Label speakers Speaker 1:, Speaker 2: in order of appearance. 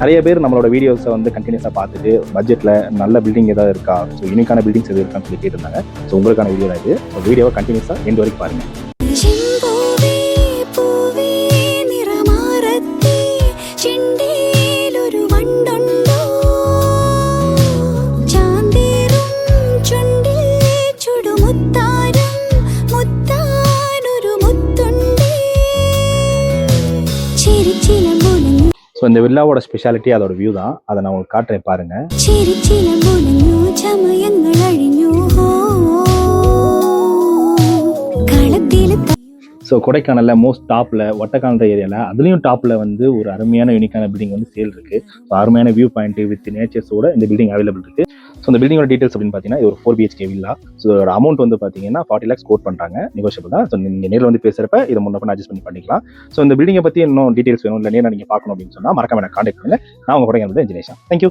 Speaker 1: நிறைய பேர் நம்மளோட வீடியோஸை வந்து கண்டினியூஸாக பார்த்துட்டு பட்ஜெட்டில் நல்ல பில்டிங் ஏதாவது இருக்கா, ஸோ யூனிக்கான பில்டிங்ஸ் எது இருக்கான்னு சொல்லி கேட்டிருந்தாங்க. ஸோ உங்களுக்கான வீடியோ தான் இது. ஸோ வீடியோவை கண்டினியூஸாக எண்ட் வரைக்கும் பாருங்கள். ஸோ இந்த வில்லாவோட ஸ்பெஷாலிட்டி அதோட வியூ தான். அதை நான் உங்களுக்கு காட்டுறேன் பாருங்க. ஸோ கொடைக்கானலில் மோஸ்ட் டாப்பில் ஒட்டக்கானல் ஏரியாவில் அதுலேயும் டாப்பில் வந்து ஒரு அருமையான யூனிக்கான பில்டிங் வந்து சேல் இருக்குது. ஸோ அருமையான வியூ பாயிண்ட் வித் நேச்சர்ஸோட இந்த பில்டிங் அவைலபிள் இருக்குது. ஸோ இந்த பில்டிங்கோட டீட்டெயில்ஸ் அப்படின்னு பார்த்தீங்கன்னா இது ஒரு 4 BHK வில்லா. ஸோ இதோட அமௌண்ட் வந்து பார்த்தீங்கன்னா 40 lakhs கோட் பண்ணுறாங்க, நெகோஷியபிள் தான். ஸோ நீங்கள் நேரில் வந்து பேசுகிறப்ப இதை முன்னே அட்ஜஸ்ட் பண்ணி பண்ணிக்கலாம். ஸோ இந்த பில்டிங்கை பற்றி இன்னும் டீட்டெயில்ஸ் வேணும் இல்லை நேரில் நீங்கள் பார்க்கணும் அப்படின்னு சொன்னால் மறக்காம எனக்கு கான்டாக்ட் பண்ணுங்கள். நான் உங்கள் கொடைக்கானல் இன்ஜினியர். தேங்க்யூ.